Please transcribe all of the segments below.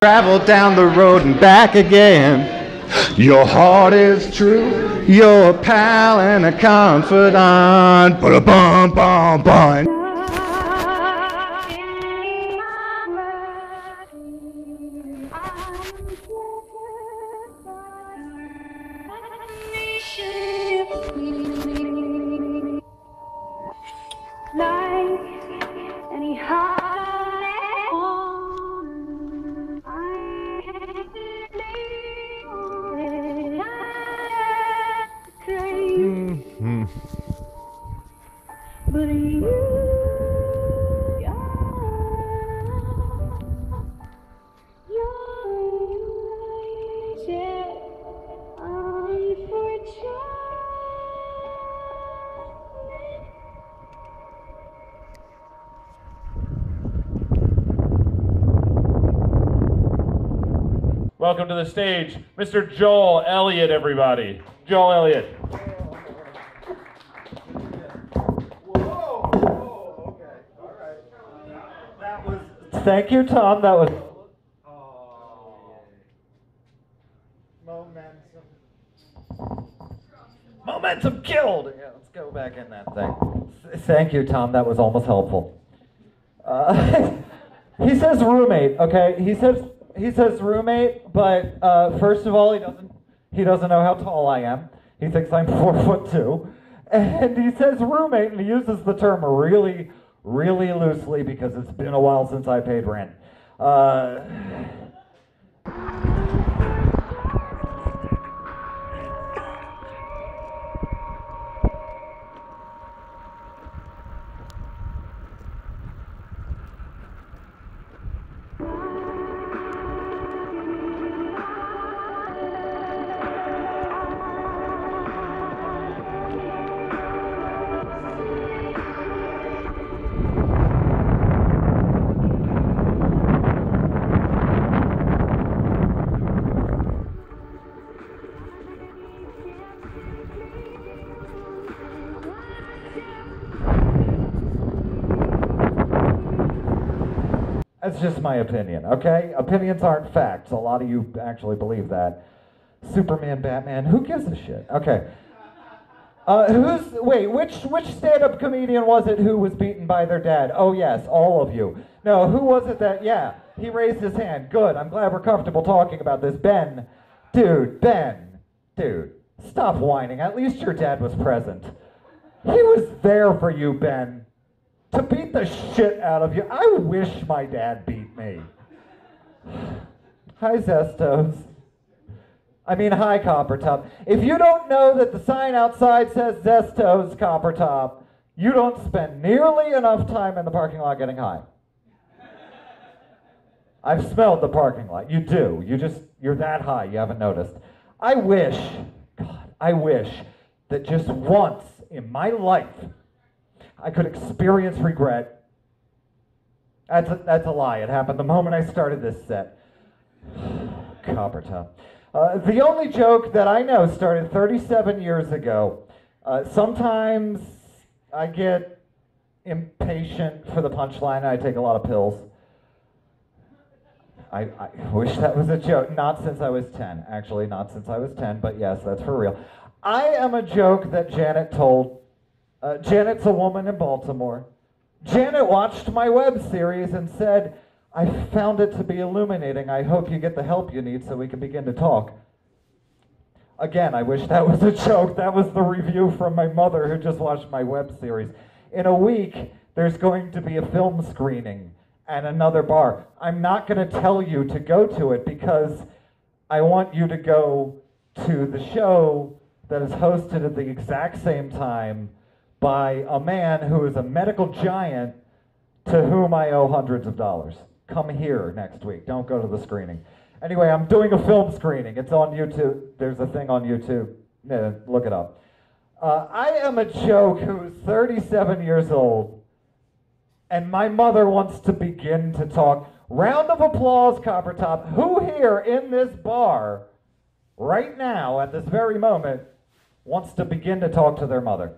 Travel down the road and back again. Your heart is true. You're a pal and a confidant. Ba-da-bum-bum-bum. Welcome to the stage, Mr. Joel Elliott, everybody. Joel Elliott. Whoa, okay, all right. That was. Thank you, Tom. That was. Momentum killed. Yeah, let's go back in that thing. Thank you, Tom. That was almost helpful. He says roommate. Okay, he says roommate, but first of all, he doesn't know how tall I am. He thinks I'm 4'2", and he says roommate, and he uses the term really, really loosely because it's been a while since I paid rent. That's just my opinion, okay? Opinions aren't facts. A lot of you actually believe that. Superman, Batman, who gives a shit? Okay. Which stand-up comedian was it who was beaten by their dad? Oh yes, all of you. No, who was it that, yeah, he raised his hand. Good, I'm glad we're comfortable talking about this. Ben, stop whining. At least your dad was present. He was there for you, Ben. To beat the shit out of you. I wish my dad beat me. Hi, Zestos. Hi, Copper Top. If you don't know that the sign outside says Zestos Copper Top, you don't spend nearly enough time in the parking lot getting high. I've smelled the parking lot. You do. You're that high. You haven't noticed. I wish that just once in my life, I could experience regret. That's a lie. It happened the moment I started this set. Copper Top. The only joke that I know started 37 years ago. Sometimes I get impatient for the punchline and I take a lot of pills. I wish that was a joke. Not since I was 10. Actually, not since I was 10, but yes, that's for real. I am a joke that Janet told. Janet's a woman in Baltimore. Janet watched my web series and said, I found it to be illuminating. I hope you get the help you need so we can begin to talk. Again, I wish that was a joke. That was the review from my mother who just watched my web series. In a week, there's going to be a film screening at another bar. I'm not going to tell you to go to it because I want you to go to the show that is hosted at the exact same time by a man who is a medical giant to whom I owe hundreds of dollars. Come here next week. Don't go to the screening. Anyway, I'm doing a film screening. It's on YouTube. There's a thing on YouTube. Yeah, look it up. I am a joke who's 37 years old, and my mother wants to begin to talk. Round of applause, Copper Top. Who here in this bar, right now, at this very moment, wants to begin to talk to their mother?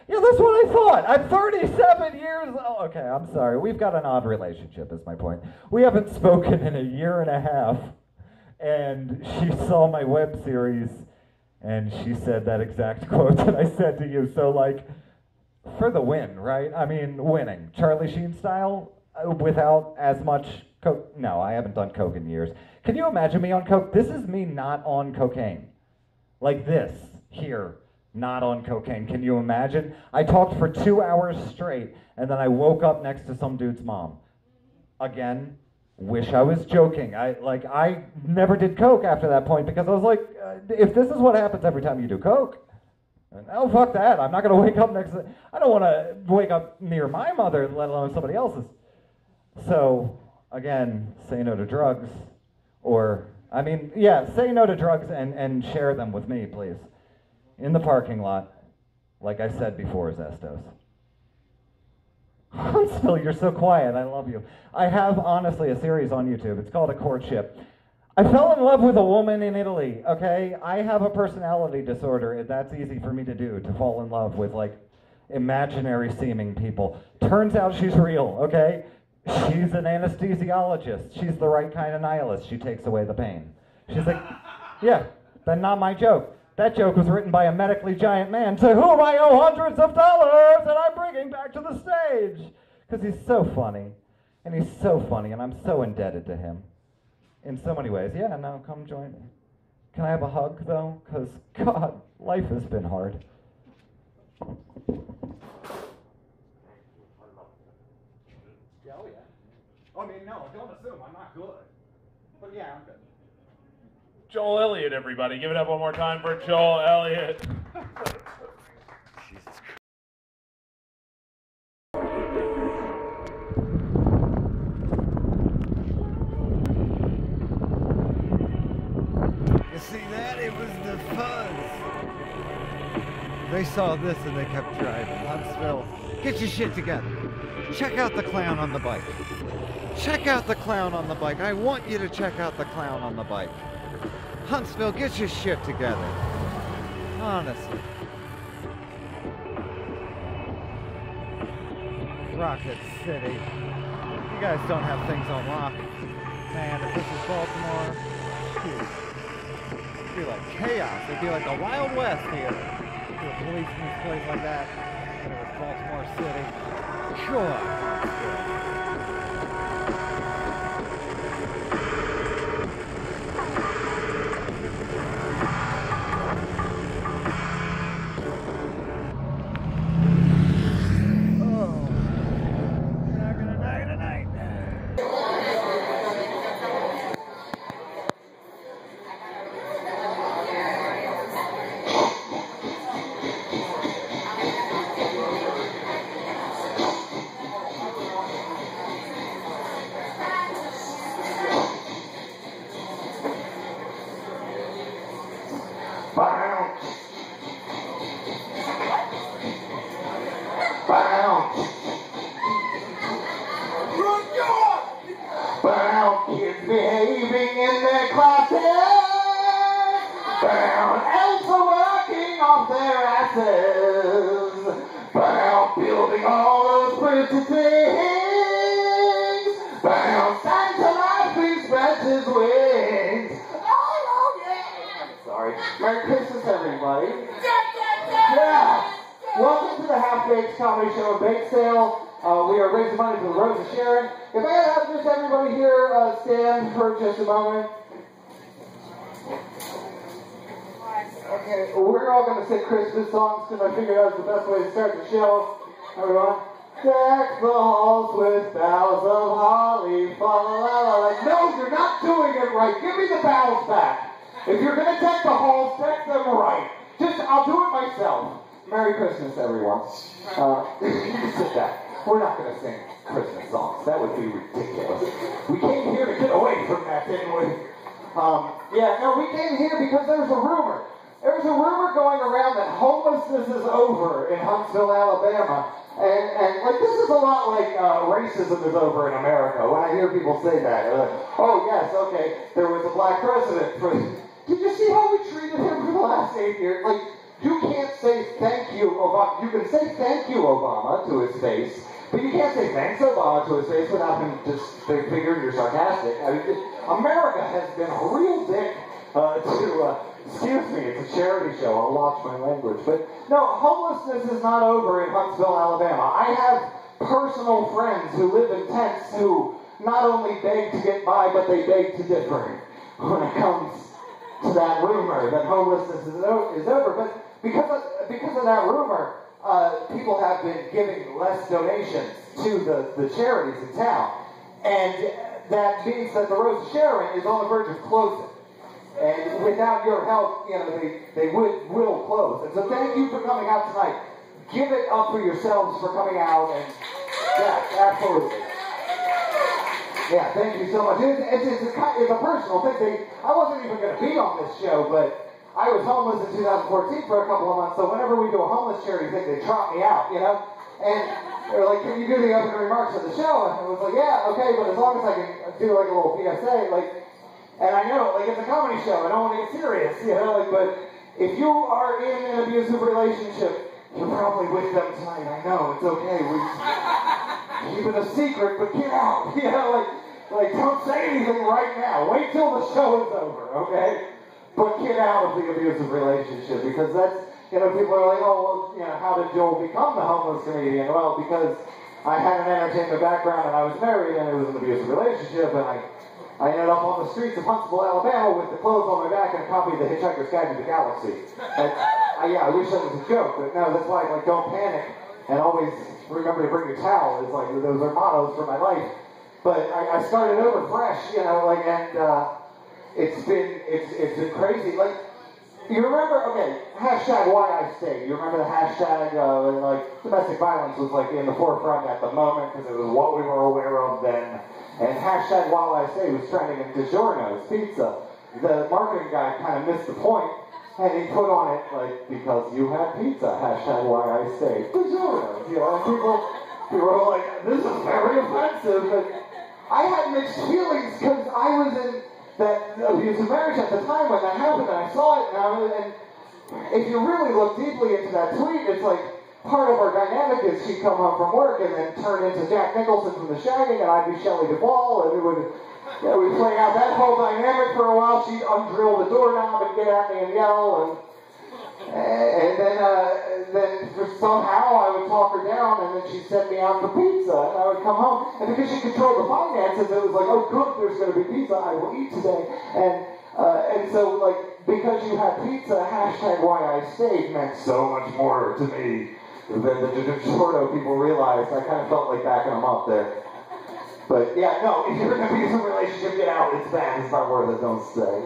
Yeah, that's what I thought. I'm 37 years old. Okay, I'm sorry. We've got an odd relationship, is my point. We haven't spoken in a year and a half, and she saw my web series, and she said that exact quote that I said to you. So, like, for the win, right? I mean, winning. Charlie Sheen style, without as much coke. No, I haven't done coke in years. Can you imagine me on coke? This is me not on cocaine. Like this, here. Not on cocaine. Can you imagine? I talked for 2 hours straight, and then I woke up next to some dude's mom. Again, wish I was joking. I never did coke after that point because I was like, if this is what happens every time you do coke, oh fuck that. I'm not gonna wake up next to. I don't want to wake up near my mother, let alone somebody else's. So again, say no to drugs, or say no to drugs and share them with me, please. In the parking lot, like I said before, Zestos. Huntsville, you're so quiet. I love you. I have, honestly, a series on YouTube. It's called A Courtship. I fell in love with a woman in Italy, okay? I have a personality disorder. That's easy for me to do, to fall in love with, like, imaginary-seeming people. Turns out she's real, okay? She's an anesthesiologist. She's the right kind of nihilist. She takes away the pain. She's like, yeah, then not my joke. That joke was written by a medically giant man to whom I owe hundreds of dollars and I'm bringing back to the stage. Because he's so funny. And he's so funny and I'm so indebted to him. In so many ways. Yeah, no, come join me. Can I have a hug, though? Because, God, life has been hard. Oh, yeah. I mean, no, don't assume I'm not good. But yeah, I'm good. Joel Elliott, everybody. Give it up one more time for Joel Elliott. Jesus Christ. You see that? It was the fuzz. They saw this and they kept driving. Huntsville, get your shit together. Check out the clown on the bike. Check out the clown on the bike. I want you to check out the clown on the bike. Huntsville, get your shit together. Honestly. Rocket City. You guys don't have things on lock. Man, if this was Baltimore, it'd be like chaos. It'd be like the Wild West here. If the police in this place like that, and it was Baltimore City. Sure. Kids behaving in their classes, bound elves are working off their asses, bound building all those pretty things, bound Santa laughing spreads his wings. Oh yeah! Sorry. Merry Christmas, everybody. Yeah. Welcome to the Half-Baked Comedy Show and Bake Sale. We are raising money for the Rose of Sharon. If I could have just everybody here stand for just a moment. Okay, we're all going to sing Christmas songs because I figured that was the best way to start the show. Everyone. Deck the halls with boughs of holly, fa la la la la. No, you're not doing it right. Give me the boughs back. If you're going to deck the halls, deck them right. I'll do it myself. Merry Christmas, everyone. You can sit back. We're not going to sing Christmas songs. That would be ridiculous. We came here to get away from that, didn't we? We came here because there's a rumor. There's a rumor going around that homelessness is over in Huntsville, Alabama. And this is a lot like racism is over in America. When I hear people say that, they're like, oh, yes, okay, there was a black president. Did you see how we treated him for the last 8 years? Like, you can't say thank you, Obama. You can say thank you, Obama, to his face, but you can't say thanks, Obama, to his face without him just figuring you're sarcastic. I mean, America has been a real dick excuse me, it's a charity show. I'll watch my language. But no, homelessness is not over in Huntsville, Alabama. I have personal friends who live in tents who not only beg to get by, but they beg to differ when it comes to that rumor that homelessness is over. But because of that rumor, people have been giving less donations to the charities in town. And that means that the Rose of Sharon is on the verge of closing. And without your help, you know, they will close. And so thank you for coming out tonight. Give it up for yourselves for coming out. And yeah, absolutely. Yeah, thank you so much. It's a personal thing. I wasn't even going to be on this show, but I was homeless in 2014 for a couple of months. So whenever we do a homeless charity thing, they trot me out, you know? And they're like, can you do the opening remarks of the show? And I was like, yeah, okay, but as long as I can do like a little PSA, like, and I know, like, it's a comedy show. I don't want to get serious, you know, like, but if you are in an abusive relationship, you're probably with them tonight. I know, it's okay. We keep it a secret, but get out, you know, like, don't say anything right now. Wait till the show is over, okay? But get out of the abusive relationship, because that's, you know, people are like, oh, well, you know, how did Joel become the homeless comedian? Well, because I had an entertainment background and I was married and it was an abusive relationship, and I ended up on the streets of Huntsville, Alabama with the clothes on my back and a copy of The Hitchhiker's Guide to the Galaxy. And, I wish that was a joke, but no, that's why, like, don't panic and always remember to bring your towel. Is like, those are mottos for my life. But I started over fresh, you know, like, and it's been crazy. Like, you remember, okay, hashtag why I stay. You remember the hashtag, like, domestic violence was, like, in the forefront at the moment because it was what we were aware of then. And hashtag while I stay was trending in DiGiorno's Pizza. The marketing guy kind of missed the point, and he put on it, like, because you had pizza, hashtag why I stay. DiGiorno's, you know, and people were like, this is very offensive, but I had mixed feelings because I was in that abusive marriage at the time when that happened, and I saw it now, and if you really look deeply into that tweet, it's like, part of our dynamic is she'd come home from work and then turn into Jack Nicholson from The Shagging, and I'd be Shelley Duvall, and we'd play out that whole dynamic for a while. She'd undrill the doorknob and get at me and yell, and then somehow I would talk her down, and then she'd send me out for pizza, and I would come home, and because she controlled the finances, it was like, oh good, there's going to be pizza, I will eat today, and so, like, because you had pizza, hashtag why I stayed meant so much more to me than the DiGiorno people realized. I kind of felt like backing them up there. But yeah, no, if you're in an abusive relationship, get out. It's bad. It's not worth it. Don't stay.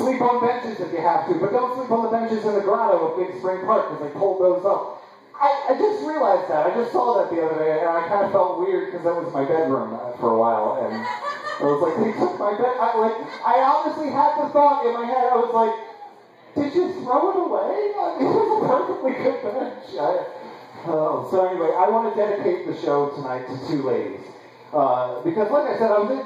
Sleep on benches if you have to, but don't sleep on the benches in the grotto of Big Spring Park because they pulled those up. I just realized that. I just saw that the other day, and I kind of felt weird because that was my bedroom for a while, and I was like, they took my bed. I honestly had the thought in my head. I was like, did you throw it away? It was a perfectly good bench. So anyway, I want to dedicate the show tonight to two ladies. Because like I said, I was in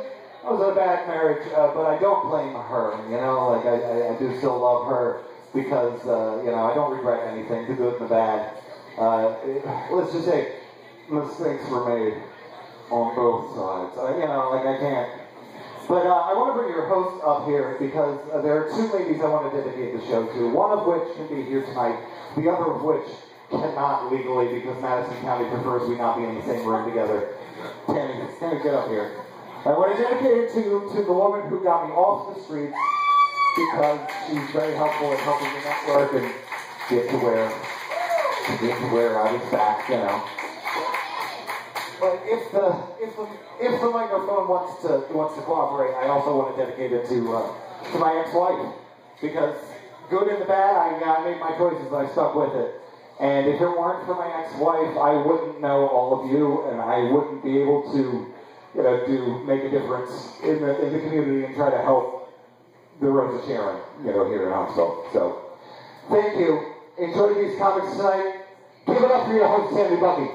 a bad marriage, but I don't blame her, you know, like I do still love her because, you know, I don't regret anything, the good and the bad. Let's just say mistakes were made on both sides. You know, like I can't. But I want to bring your host up here because there are two ladies I want to dedicate the show to, one of which can be here tonight, the other of which cannot legally because Madison County prefers we not be in the same room together. Tammy, get up here. I want to dedicate it to the woman who got me off the streets because she's very helpful in helping me network and get to where I was back, you know. But if the microphone wants to cooperate, I also want to dedicate it to my ex-wife because good and the bad, I made my choices and I stuck with it. And if it weren't for my ex-wife, I wouldn't know all of you, and I wouldn't be able to, you know, make a difference in the community and try to help the Rose of Sharon, you know, here in Huntsville. So, thank you. Enjoy these comics tonight. Give it up for your host, Tammy Bucky.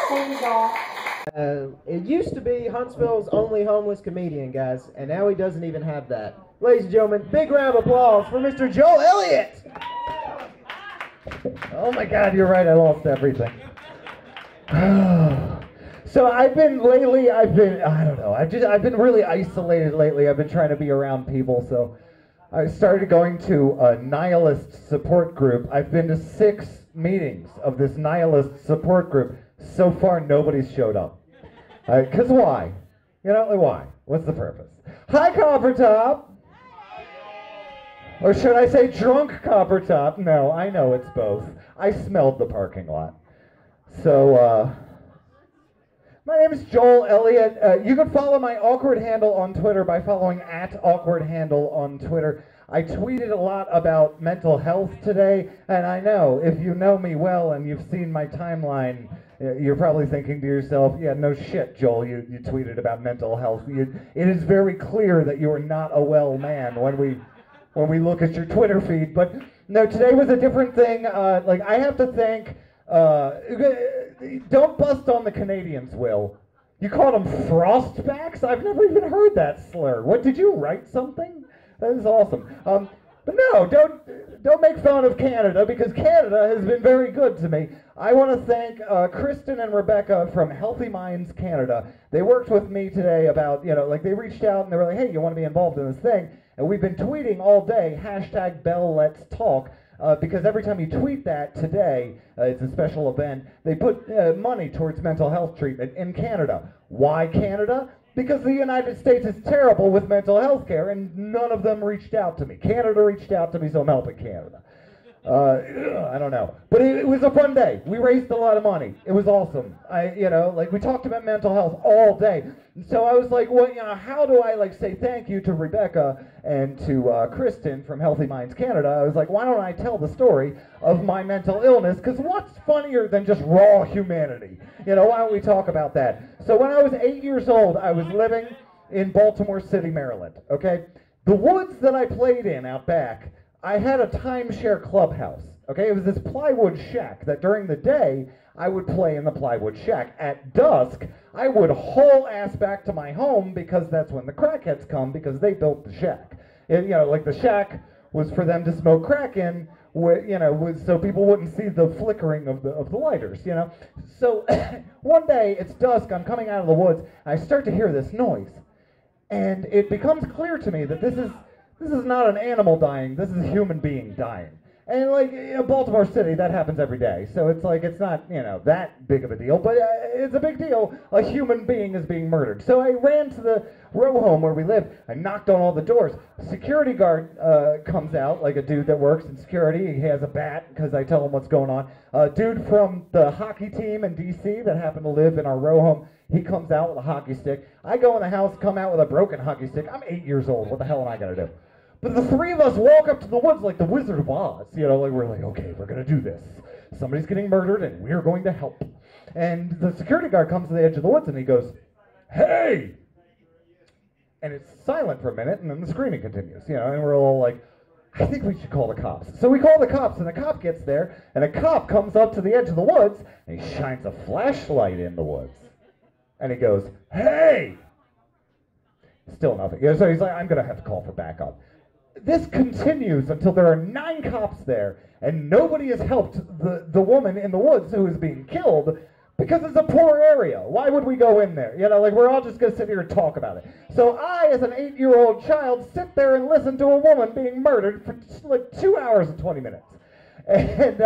Thank you, Joel. It used to be Huntsville's only homeless comedian, guys, and now he doesn't even have that. Ladies and gentlemen, big round of applause for Mr. Joel Elliott. Oh my God, you're right. I lost everything. So I don't know. I've been really isolated lately. I've been trying to be around people. So I started going to a nihilist support group. I've been to 6 meetings of this nihilist support group. So far, nobody's showed up. Because why? You know, why? What's the purpose? Hi, Copper Top. Or should I say drunk Copper Top? No, I know it's both. I smelled the parking lot. So, my name is Joel Elliott. You can follow my awkward handle on Twitter by following @awkwardhandle on Twitter. I tweeted a lot about mental health today, and I know if you know me well and you've seen my timeline, you're probably thinking to yourself, yeah, no shit, Joel, you tweeted about mental health. It is very clear that you are not a well man when we look at your Twitter feed. But no, today was a different thing. I have to thank, don't bust on the Canadians, Will. You called them frostbacks? I've never even heard that slur. What, did you write something? That is awesome. But no, don't make fun of Canada, because Canada has been very good to me. I want to thank Kristen and Rebecca from Healthy Minds Canada. They worked with me today about, they reached out and they were like, hey, you want to be involved in this thing? And we've been tweeting all day, #BellLet'sTalk, because every time you tweet that today, it's a special event, they put money towards mental health treatment in Canada. Why Canada? Because the United States is terrible with mental health care, and none of them reached out to me. Canada reached out to me, so I'm helping Canada. I don't know. But it was a fun day. We raised a lot of money. It was awesome. We talked about mental health all day. And so I was like, well, how do I, say thank you to Rebecca and to Kristen from Healthy Minds Canada? I was like, why don't I tell the story of my mental illness? Because what's funnier than just raw humanity? Why don't we talk about that? So when I was 8 years old, I was living in Baltimore City, Maryland, okay? The woods that I played in out back, I had a timeshare clubhouse, okay? It was this plywood shack that during the day, I would play in the plywood shack. At dusk, I would haul ass back to my home because that's when the crackheads come, because they built the shack. The shack was for them to smoke crack in, so people wouldn't see the flickering of the lighters, So one day, it's dusk, I'm coming out of the woods, and I start to hear this noise. And it becomes clear to me that this is not an animal dying, this is a human being dying. And Baltimore City, that happens every day. So it's not, that big of a deal, but it's a big deal. A human being is being murdered. So I ran to the row home where we live. I knocked on all the doors. Security guard comes out, like a dude that works in security. He has a bat because I tell him what's going on. A dude from the hockey team in DC that happened to live in our row home, he comes out with a hockey stick. I go in the house, come out with a broken hockey stick. I'm 8 years old. What the hell am I going to do? But the three of us walk up to the woods like the Wizard of Oz. We're like, okay, we're going to do this. Somebody's getting murdered, and we're going to help. And the security guard comes to the edge of the woods, and he goes, hey! And it's silent for a minute, and then the screaming continues, and we're all like, I think we should call the cops. So we call the cops, and the cop gets there, and a cop comes up to the edge of the woods, and he shines a flashlight in the woods. And he goes, hey! Still nothing. So he's like, I'm going to have to call for backup. This continues until there are 9 cops there, and nobody has helped the woman in the woods who is being killed because it's a poor area. Why would we go in there? We're all just going to sit here and talk about it. So I, as an 8-year-old child, sit there and listen to a woman being murdered for 2 hours and 20 minutes. And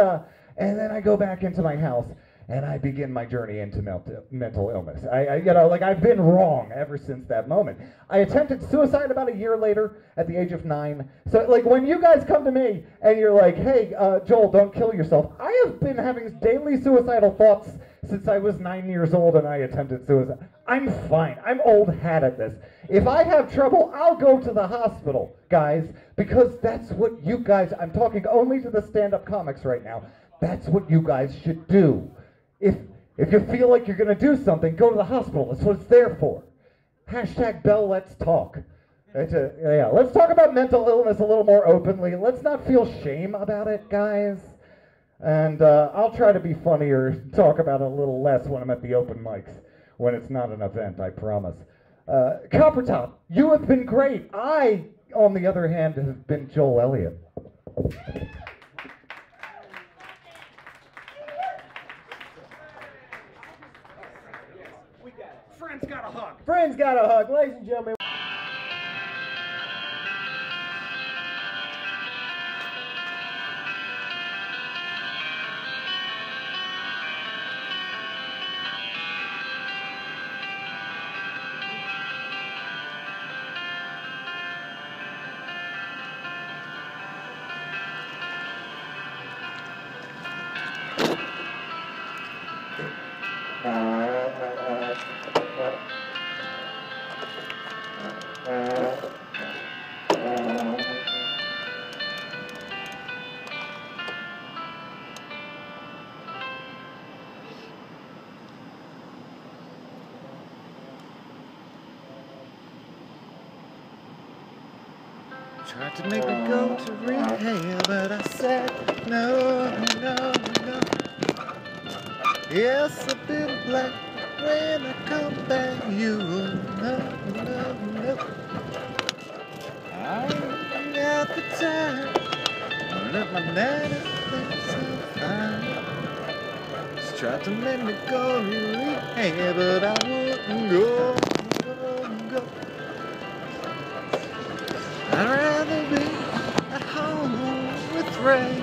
then I go back into my house, and I begin my journey into mental illness. I've been wrong ever since that moment. I attempted suicide about a year later at the age of 9. So, when you guys come to me and you're like, hey, Joel, don't kill yourself, I have been having daily suicidal thoughts since I was 9 years old and I attempted suicide. I'm fine. I'm old hat at this. If I have trouble, I'll go to the hospital, guys, because that's what you guys, I'm talking only to the stand-up comics right now, that's what you guys should do. If you feel like you're going to do something, go to the hospital. That's what it's there for. #BellLet'sTalk. Let's talk about mental illness a little more openly. Let's not feel shame about it, guys. And I'll try to be funnier, talk about it a little less when I'm at the open mics, when it's not an event, I promise. Copper Top, you have been great. I on the other hand, has been Joel Elliott. Friends got a hug. Friends got a hug, ladies and gentlemen. Tried to make me go to rehab, but I said no, no, no. Yes, I've been black when I come back. You will no, no, no. I ain't got the time. I'll let my daddy think so fine. Just tried to make me go to rehab, but I wouldn't go. I'd rather be at home with Ray.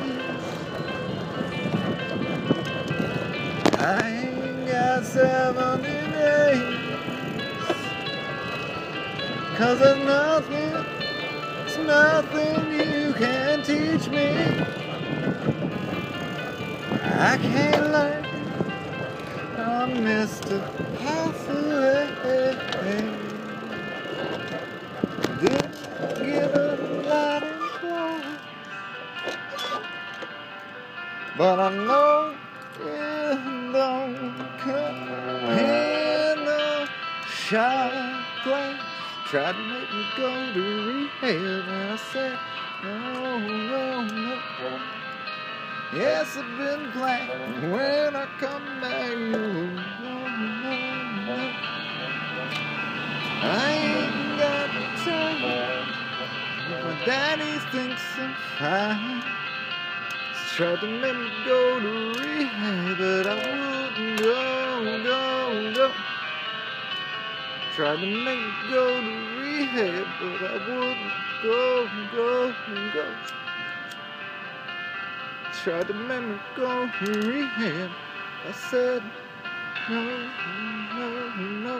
I ain't got 70 days, 'cause there's nothing you can teach me. I can't learn how Mr. Hathaway. Didn't give a lot of blood, but I know it don't come in a shot glass. Tried to make me go to rehab, and I said no, no, no. Yes, I've been black when I come back. No, no, no. I ain't got time. My daddy thinks I'm fine. He's tried to make me go to rehab, but I wouldn't go. Tried to make me go to rehab, but I wouldn't go. Tried to make me go to rehab. I said no, no, no.